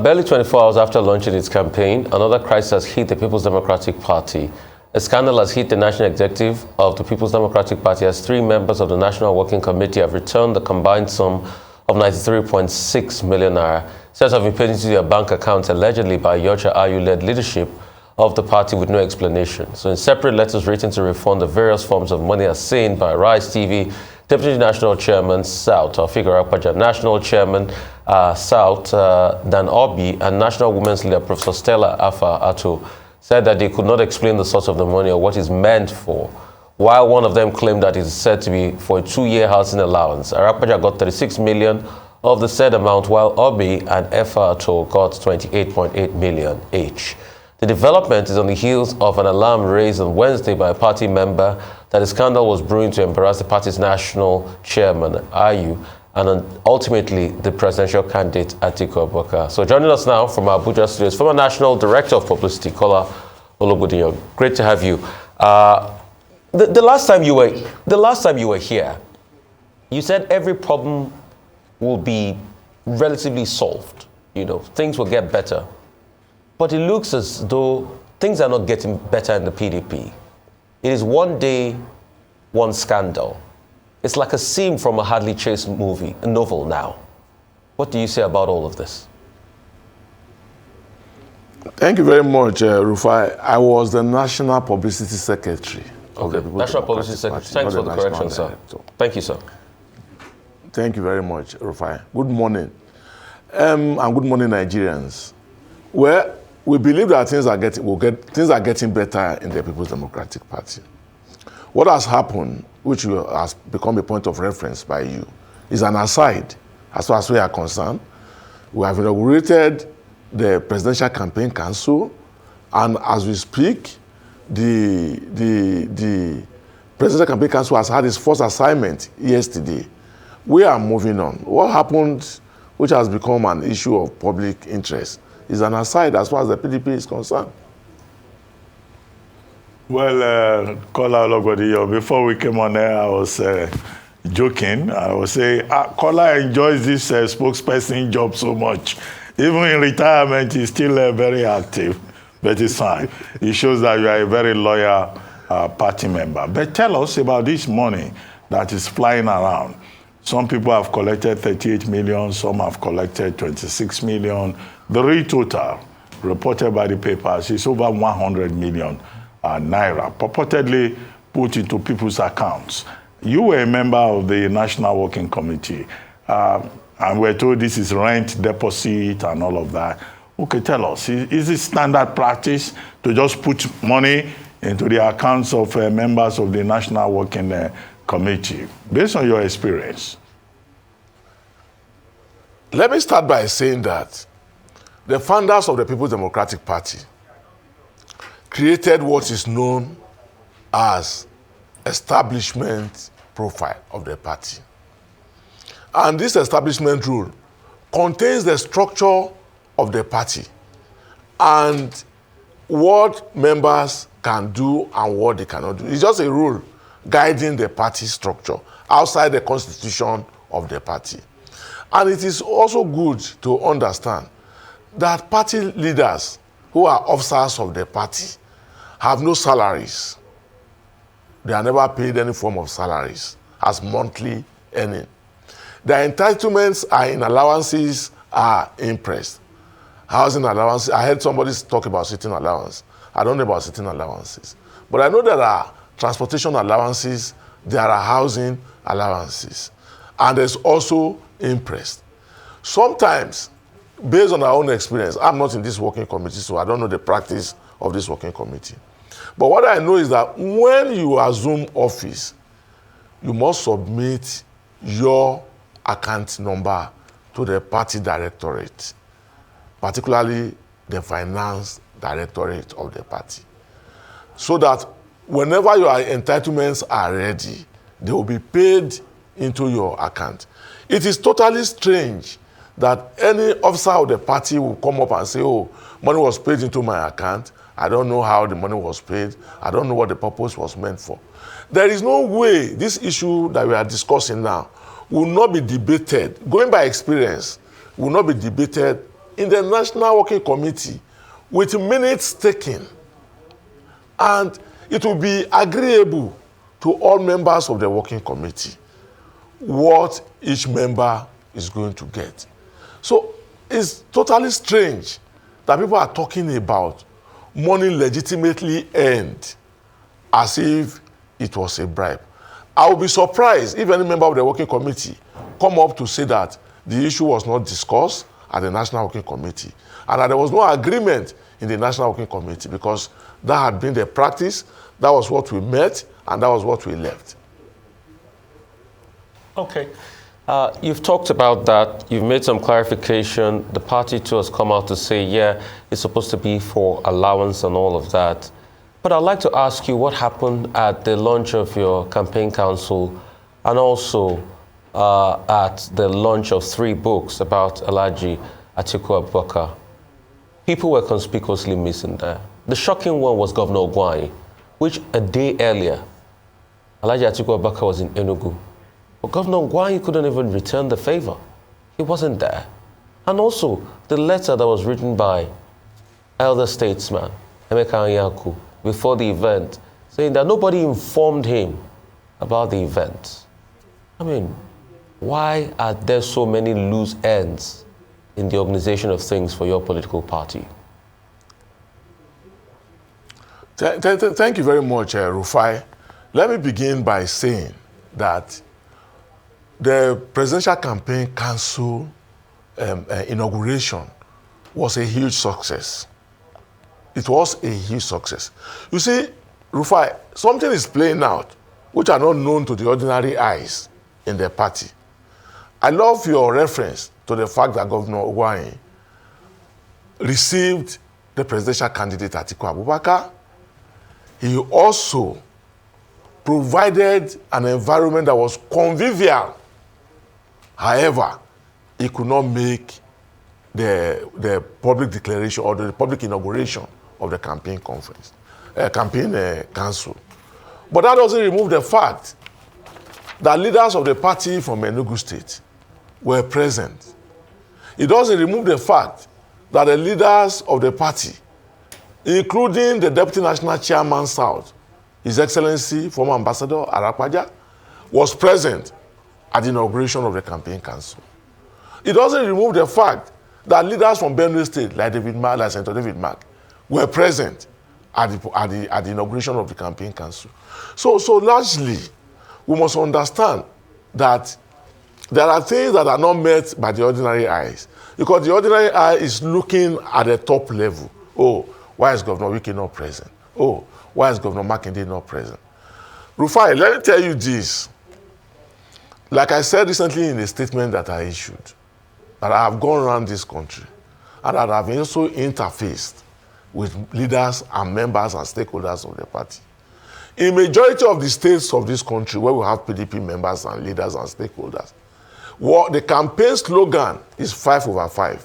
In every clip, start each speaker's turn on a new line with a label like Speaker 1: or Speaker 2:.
Speaker 1: Barely 24 hours after launching its campaign, another crisis has hit the People's Democratic Party. A scandal has hit the national executive of the People's Democratic Party as 3 members of the National Working Committee have returned the combined sum of 93.6 million naira, said to have been paid into their bank accounts allegedly by Yocha Ayu-led leadership of the party with no explanation. So in separate letters written to refund the various forms of money as seen by Rise TV, Deputy National Chairman South, Figure Akpaja, National Chairman South Dan Obi, and National Women's Leader Professor Stella Afa Ato said that they could not explain the source of the money or what it's meant for, while one of them claimed that it is said to be for a 2-year housing allowance. Arakpaja got 36 million of the said amount, while Obi and Afa Ato got 28.8 million each. The development is on the heels of an alarm raised on Wednesday by a party member that a scandal was brewing to embarrass the party's national chairman, Ayu, and ultimately the presidential candidate, Atiku Abubakar. So joining us now from our Abuja studios, former National Director of Publicity, Kola Ologbondiyan. Great to have you. The last time you were here, you said every problem will be relatively solved. You know, things will get better. But it looks as though things are not getting better in the PDP. It is one day, one scandal. It's like a scene from a Hadley Chase movie, a novel now. What do you say about all of this?
Speaker 2: Thank you very much, Rufai. I was the National Publicity Secretary of the People's
Speaker 1: National Publicity Secretary. Thanks for the correction, sir. Thank you, sir.
Speaker 2: Thank you very much, Rufai. Good morning. And good morning, Nigerians. Well, we believe that things are getting better in the People's Democratic Party. What has happened, which has become a point of reference by you, is an aside as far as we are concerned. We have inaugurated the Presidential Campaign Council, and as we speak, the Presidential Campaign Council has had its first assignment yesterday. We are moving on. What happened, which has become an issue of public interest, is an aside as far as the PDP is concerned.
Speaker 3: Well, Kola Ologbondiyan, before we came on air, I was joking. I was saying, Kola enjoys this spokesperson job so much. Even in retirement, he's still very active, but it's fine. It shows that you are a very loyal party member. But tell us about this money that is flying around. Some people have collected 38 million, some have collected 26 million. The real total, reported by the papers, is over 100 million naira, purportedly put into people's accounts. You were a member of the National Working Committee, and we're told this is rent, deposit, and all of that. Okay, tell us, is it standard practice to just put money into the accounts of members of the National Working Committee, based on your experience?
Speaker 2: Let me start by saying that the founders of the People's Democratic Party created what is known as establishment profile of the party. And this establishment rule contains the structure of the party and what members can do and what they cannot do. It's just a rule guiding the party structure outside the constitution of the party. And it is also good to understand that party leaders who are officers of the party have no salaries. They are never paid any form of salaries as monthly earning. Their entitlements are in allowances are impressed. Housing allowances, I heard somebody talk about sitting allowance. I don't know about sitting allowances. But I know there are transportation allowances, there are housing allowances. And there's also interest. Sometimes, based on our own experience, I'm not in this working committee, so I don't know the practice of this working committee. But what I know is that when you assume office, you must submit your account number to the party directorate, particularly the finance directorate of the party, so that whenever your entitlements are ready, they will be paid into your account. It is totally strange that any officer of the party will come up and say, oh, money was paid into my account. I don't know how the money was paid. I don't know what the purpose was meant for. There is no way this issue that we are discussing now will not be debated, going by experience, will not be debated in the National Working Committee with minutes taken, and it will be agreeable to all members of the Working Committee what each member is going to get. So it's totally strange that people are talking about money legitimately earned as if it was a bribe. I will be surprised if any member of the Working Committee come up to say that the issue was not discussed at the National Working Committee and that there was no agreement in the National Working Committee, because that had been the practice, that was what we met, and that was what we left.
Speaker 1: Okay. You've talked about that. You've made some clarification. The party too has come out to say, yeah, it's supposed to be for allowance and all of that. But I'd like to ask you what happened at the launch of your campaign council and also at the launch of 3 books about Alhaji Atiku Abubakar. People were conspicuously missing there. The shocking one was Governor Ologbondiyan, which a day earlier, Alhaji Atiku Abubakar was in Enugu. But Governor Ologbondiyan couldn't even return the favor. He wasn't there. And also, the letter that was written by elder statesman Emeka Anyaku before the event, saying that nobody informed him about the event. I mean, why are there so many loose ends in the organization of things for your political party?
Speaker 2: Thank you very much, Rufai. Let me begin by saying that the Presidential Campaign Council inauguration was a huge success. It was a huge success. You see, Rufai, something is playing out which are not known to the ordinary eyes in the party. I love your reference to the fact that Governor Ologbondiyan received the presidential candidate Atiku Abubakar. He also provided an environment that was convivial. However, he could not make the public declaration or the public inauguration of the campaign conference, council. But that doesn't remove the fact that leaders of the party from Enugu State were present. It doesn't remove the fact that the leaders of the party, including the Deputy National Chairman South, His Excellency, former Ambassador Arakwaja, was present at the inauguration of the campaign council. It doesn't remove the fact that leaders from Benue State, like Senator David Mark, were present at the inauguration of the campaign council. So largely, we must understand that there are things that are not met by the ordinary eyes, because the ordinary eye is looking at the top level. Oh, why is Governor Wike not present? Oh, why is Governor Makinde not present? Rufai, let me tell you this. Like I said recently in a statement that I issued, that I have gone around this country and that I have also interfaced with leaders and members and stakeholders of the party. In majority of the states of this country where we have PDP members and leaders and stakeholders, the campaign slogan is 5/5.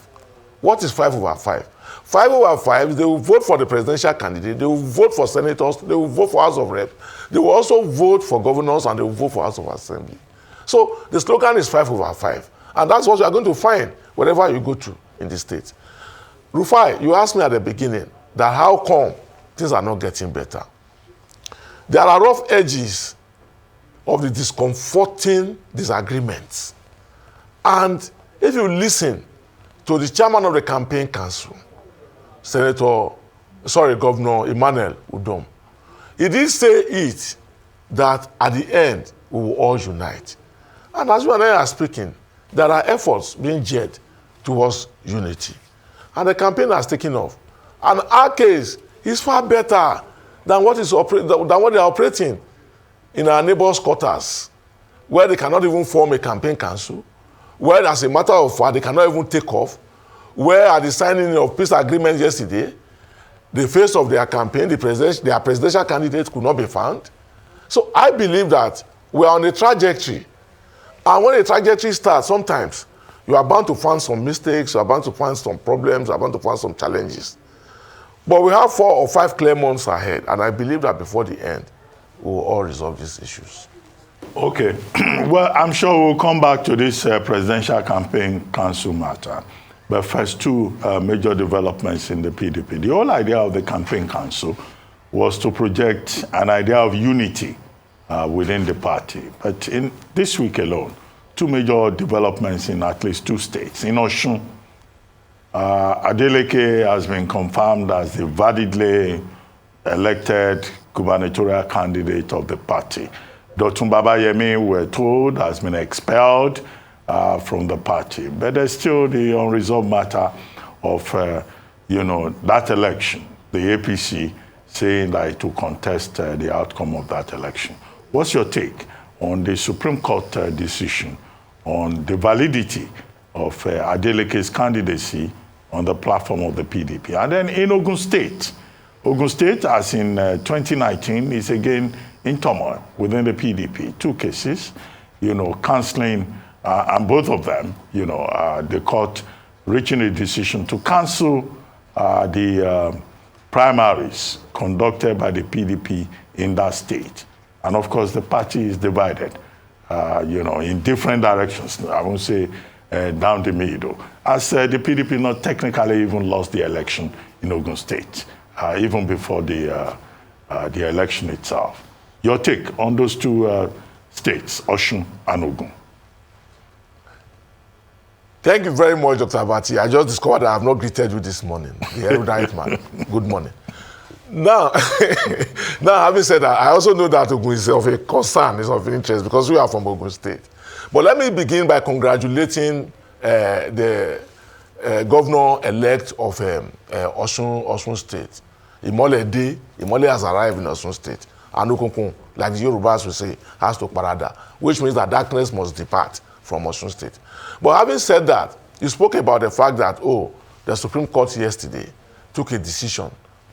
Speaker 2: What is 5/5? 5/5, they will vote for the presidential candidate, they will vote for senators, they will vote for House of Reps, they will also vote for governors, and they will vote for House of Assembly. So the slogan is 5/5. And that's what you are going to find wherever you go to in the state. Rufai, you asked me at the beginning that how come things are not getting better. There are rough edges of the discomforting disagreements. And if you listen to the chairman of the campaign council, Governor Emmanuel Udom, he did say that at the end we will all unite. And as you and I are speaking, there are efforts being geared towards unity. And the campaign has taken off. And our case is far better than what they are operating in our neighbors' quarters, where they cannot even form a campaign council, where as a matter of fact, they cannot even take off, where at the signing of peace agreement yesterday, the face of their campaign, their presidential candidate could not be found. So I believe that we are on a trajectory. And when a trajectory starts, sometimes you are bound to find some mistakes, you are bound to find some problems, you are bound to find some challenges. But we have 4 or 5 clear months ahead, and I believe that before the end, we will all resolve these issues.
Speaker 3: Okay. Well, I'm sure we'll come back to this presidential campaign council matter. But first, two major developments in the PDP. The whole idea of the campaign council was to project an idea of unity within the party. But in this week alone, two major developments in at least two states. In Osun, Adeleke has been confirmed as the validly elected gubernatorial candidate of the party. Dotun Babayemi, we're told, has been expelled from the party. But there's still the unresolved matter of, that election, the APC saying that it will contest the outcome of that election. What's your take on the Supreme Court decision on the validity of Adeleke's candidacy on the platform of the PDP? And then in Ogun State, as in 2019, is again in turmoil within the PDP. Two cases, cancelling, and both of them, the court reaching a decision to cancel the primaries conducted by the PDP in that state. And of course, the party is divided, in different directions. I won't say down the middle. As the PDP not technically even lost the election in Ogun State, even before the election itself. Your take on those two states, Osun and Ogun?
Speaker 2: Thank you very much, Dr. Abati. I just discovered that I have not greeted you this morning. The erudite man. Good morning. Now, having said that, I also know that Ogun is of a concern, is of interest, because we are from Ogun State. But let me begin by congratulating the governor-elect of Osun State. Imole has arrived in Osun State. And Okunkun, like the Yorubas will say, has to parada, which means that darkness must depart from Osun State. But having said that, you spoke about the fact that, the Supreme Court yesterday took a decision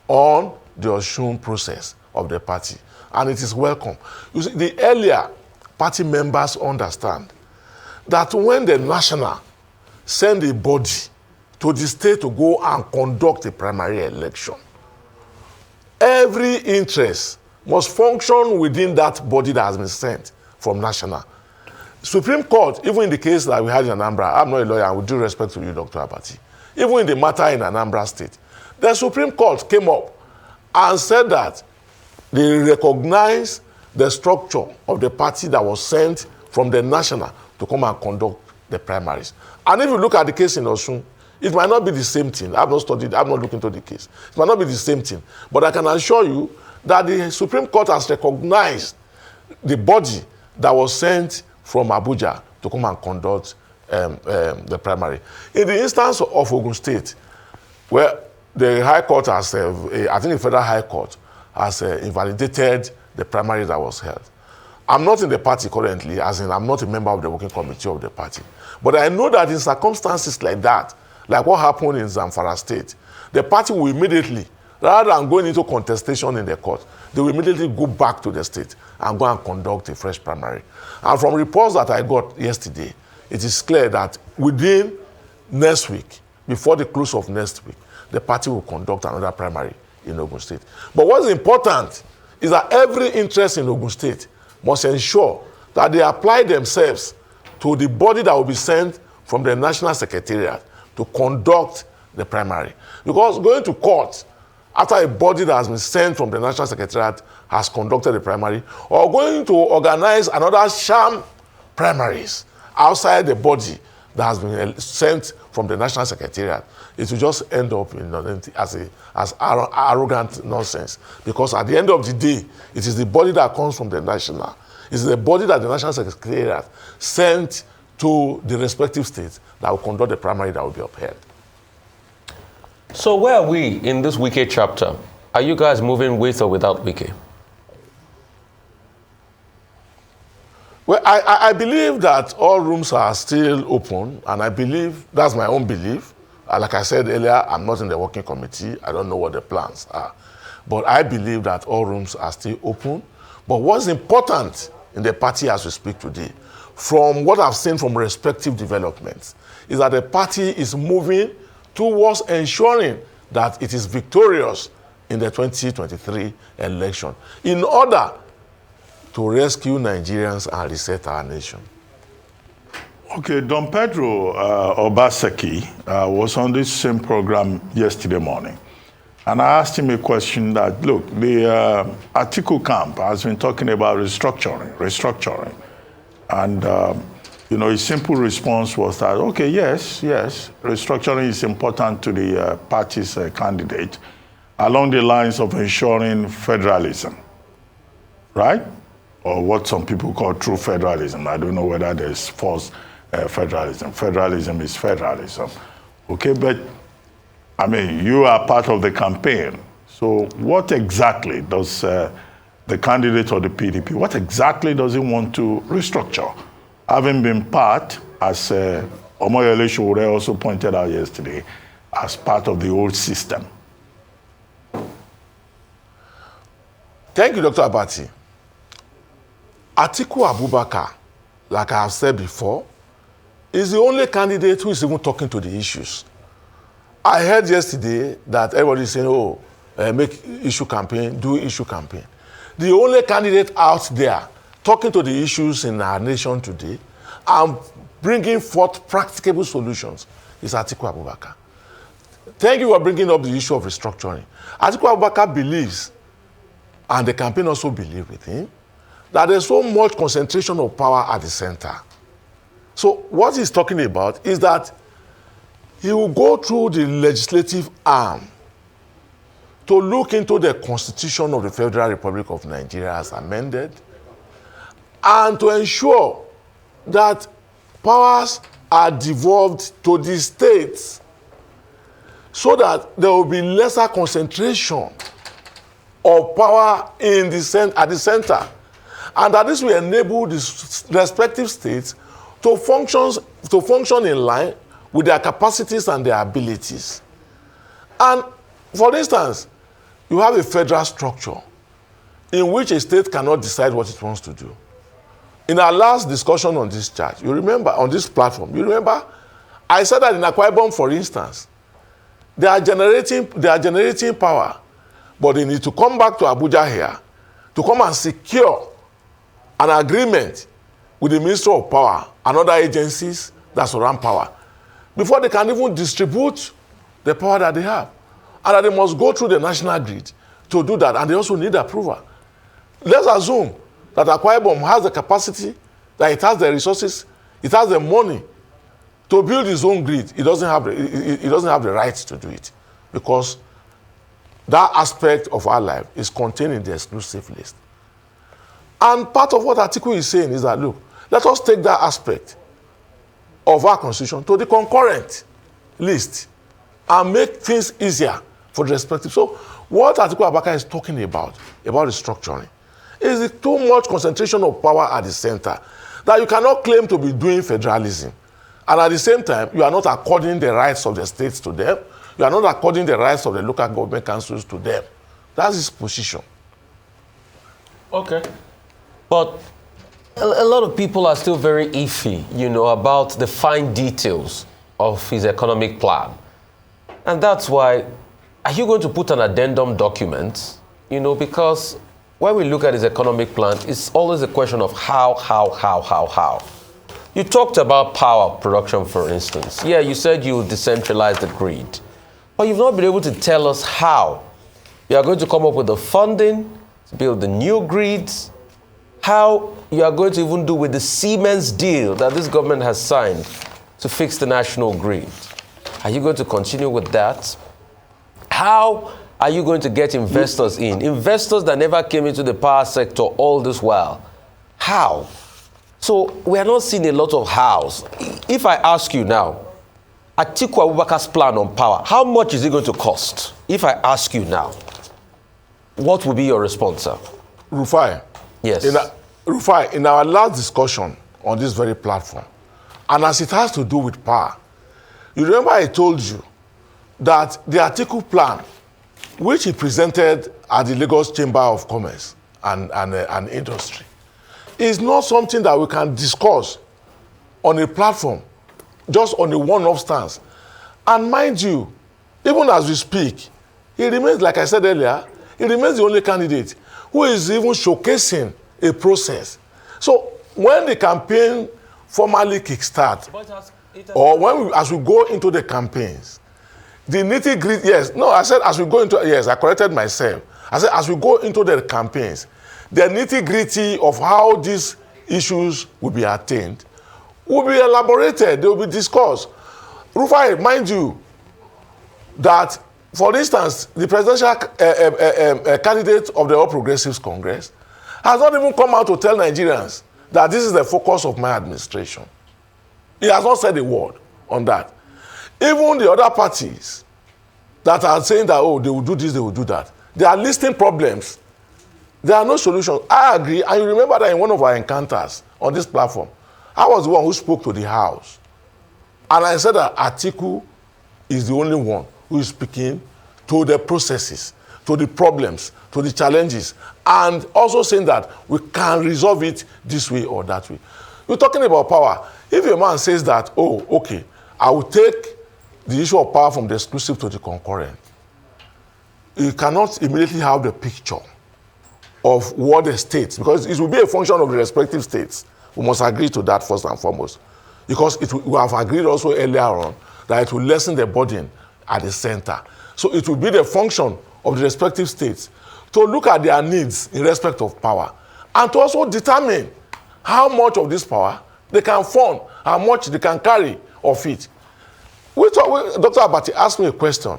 Speaker 2: on the Osun process of the party. And it is welcome. You see, the earlier party members understand that when the national send a body to the state to go and conduct a primary election, every interest must function within that body that has been sent from national. Supreme Court, even in the case that we had in Anambra, I'm not a lawyer, and with due respect to you, Dr. Abati, even in the matter in Anambra State, the Supreme Court came up and said that they recognize the structure of the party that was sent from the national to come and conduct the primaries. And if you look at the case in Osun, it might not be the same thing. I've not studied, I've not looked into the case. It might not be the same thing. But I can assure you that the Supreme Court has recognized the body that was sent from Abuja to come and conduct the primary. In the instance of Ogun State, where the High Court has, I think the Federal High Court has invalidated the primary that was held. I'm not in the party currently, as in I'm not a member of the working committee of the party. But I know that in circumstances like that, like what happened in Zamfara State, the party will immediately, rather than going into contestation in the court, they will immediately go back to the state and go and conduct a fresh primary. And from reports that I got yesterday, it is clear that within next week, before the close of next week, the party will conduct another primary in Ogun State. But what's important is that every interest in Ogun State must ensure that they apply themselves to the body that will be sent from the National Secretariat to conduct the primary. Because going to court after a body that has been sent from the National Secretariat has conducted the primary, or going to organize another sham primaries outside the body that has been sent from the National Secretariat, it will just end up as arrogant nonsense. Because at the end of the day, it is the body that comes from the national. It is the body that the National Secretariat sent to the respective states that will conduct the primary that will be upheld.
Speaker 1: So where are we in this Wike chapter? Are you guys moving with or without Wike?
Speaker 2: Well, I believe that all rooms are still open, and I believe, that's my own belief. Like I said earlier, I'm not in the working committee. I don't know what the plans are. But I believe that all rooms are still open. But what's important in the party as we speak today, from what I've seen from respective developments, is that the party is moving towards ensuring that it is victorious in the 2023 election in order to rescue Nigerians and reset our nation.
Speaker 3: Okay, Don Pedro Obaseki was on this same program yesterday morning. And I asked him a question that, look, the Atiku camp has been talking about restructuring. And, you know, his simple response was that, okay, yes, restructuring is important to the party's candidate along the lines of ensuring federalism, right? Or what some people call true federalism. I don't know whether there's false federalism. Federalism is federalism. Okay, but I mean, you are part of the campaign. So what exactly does the candidate of the PDP, what exactly does he want to restructure? Having been part, as Omoyele Sowore also pointed out yesterday, as part of the old system.
Speaker 2: Thank you, Dr. Abati. Atiku Abubakar, like I have said before, is the only candidate who is even talking to the issues. I heard yesterday that everybody is saying, oh, make issue campaign, do issue campaign. The only candidate out there talking to the issues in our nation today and bringing forth practicable solutions is Atiku Abubakar. Thank you for bringing up the issue of restructuring. Atiku Abubakar believes, and the campaign also believes with him, that there's so much concentration of power at the center. So what he's talking about is that he will go through the legislative arm to look into the Constitution of the Federal Republic of Nigeria as amended and to ensure that powers are devolved to the states so that there will be lesser concentration of power in the at the center, and that this will enable the respective states to function in line with their capacities and their abilities. And for instance, you have a federal structure in which a state cannot decide what it wants to do. In our last discussion on this chart, you remember, on this platform, you remember, I said that in Akwa Ibom, for instance, they are generating power, but they need to come back to Abuja here to come and secure an agreement with the Ministry of Power and other agencies that surround power before they can even distribute the power that they have. And that they must go through the national grid to do that, and they also need approval. Let's assume that Akwa Ibom has the capacity, that it has the resources, it has the money to build its own grid. It doesn't have the right to do it because that aspect of our life is contained in the exclusive list. And part of what Atiku is saying is that, look, let us take that aspect of our constitution to the concurrent list and make things easier for the respective. So what Atiku Abubakar is talking about restructuring, is the too much concentration of power at the center that you cannot claim to be doing federalism. And at the same time, you are not according the rights of the states to them. You are not according the rights of the local government councils to them. That's his position.
Speaker 1: Okay. But a lot of people are still very iffy, you know, about the fine details of his economic plan. And that's why, are you going to put an addendum document? You know, because when we look at his economic plan, it's always a question of how. You talked about power production, for instance. Yeah, you said you would decentralize the grid. But you've not been able to tell us how. You are going to come up with the funding to build the new grids, how you are going to even do with the Siemens deal that this government has signed to fix the national grid. Are you going to continue with that? How are you going to get investors in? Investors that never came into the power sector all this while. How? So we are not seeing a lot of hows. If I ask you now, Atiku Abubakar's plan on power, how much is it going to cost? If I ask you now, what will be your response, sir?
Speaker 2: Rufai.
Speaker 1: Yes.
Speaker 2: Rufai, in our last discussion on this very platform, and as it has to do with power, you remember I told you that the Atiku plan, which he presented at the Lagos Chamber of Commerce and Industry, is not something that we can discuss on a platform, just on a one-off stance. And mind you, even as we speak, he remains, like I said earlier, he remains the only candidate who is even showcasing a process. So when the campaign formally kickstart, or as we go into the campaigns, the nitty-gritty, yes, no, I said as we go into, yes, I corrected myself. I said as we go into the campaigns, the nitty-gritty of how these issues will be attained will be elaborated, they will be discussed. Rufai, mind you, that, for instance, the presidential candidate of the All Progressives Congress has not even come out to tell Nigerians that this is the focus of my administration. He has not said a word on that. Even the other parties that are saying that, oh, they will do this, they will do that, they are listing problems. There are no solutions. I agree, and you remember that in one of our encounters on this platform, I was the one who spoke to the House. And I said that Atiku is the only one who is speaking to the processes, to the problems, to the challenges, and also saying that we can resolve it this way or that way. We're talking about power. If a man says that, oh, okay, I will take the issue of power from the exclusive to the concurrent, you cannot immediately have the picture of what the states, because it will be a function of the respective states. We must agree to that first and foremost. Because we have agreed also earlier on that it will lessen the burden at the center. So it will be the function of the respective states to look at their needs in respect of power and to also determine how much of this power they can fund, how much they can carry of it. Dr. Abati asked me a question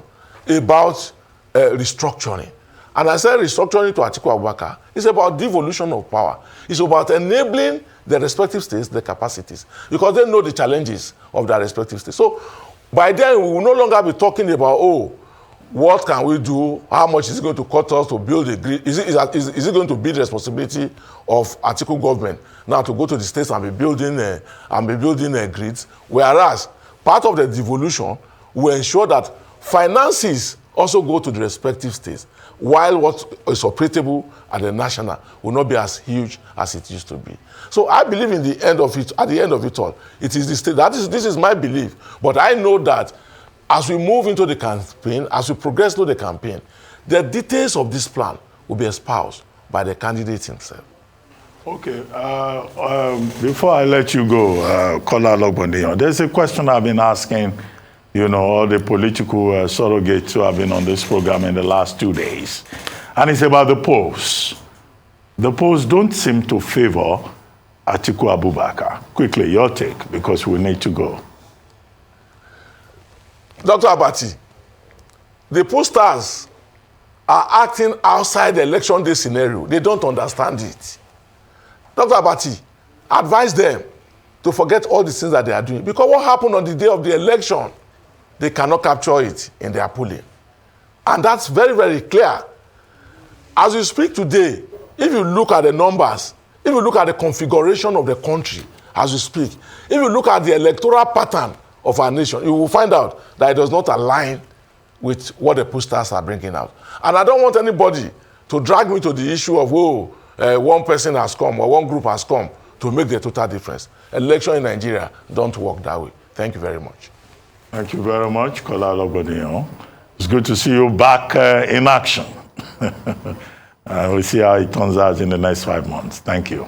Speaker 2: about restructuring. And I said restructuring to Atiku Abubakar is about devolution of power. It's about enabling the respective states, the capacities, because they know the challenges of their respective states. So by then, we will no longer be talking about, oh, what can we do? How much is it going to cost us to build a grid? Is it going to be the responsibility of Atiku government now to go to the states and be building grids? Whereas part of the devolution will ensure that finances also go to the respective states, while what is operable at the national will not be as huge as it used to be. So I believe at the end of it all, it is the state. This is my belief. But I know that as we move into the campaign, as we progress through the campaign, the details of this plan will be espoused by the candidate himself.
Speaker 3: Okay. Before I let you go, Kola Ologbondiyan, there's a question I've been asking, you know, all the political surrogates who have been on this program in the last 2 days. And it's about the polls. The polls don't seem to favor Atiku Abubakar. Quickly, your take, because we need to go.
Speaker 2: Dr. Abati, the pollsters are acting outside the election day scenario. They don't understand it. Dr. Abati, advise them to forget all the things that they are doing. Because what happened on the day of the election, they cannot capture it in their polling. And that's very, very clear. As you speak today, if you look at the numbers, if you look at the configuration of the country as you speak, if you look at the electoral pattern of our nation, you will find out that it does not align with what the pollsters are bringing out. And I don't want anybody to drag me to the issue of, one person has come or one group has come to make the total difference. Election in Nigeria don't work that way. Thank you very much.
Speaker 3: Thank you very much, Kola Ologbondiyan. It's good to see you back in action. We'll see how it turns out in the next 5 months. Thank you.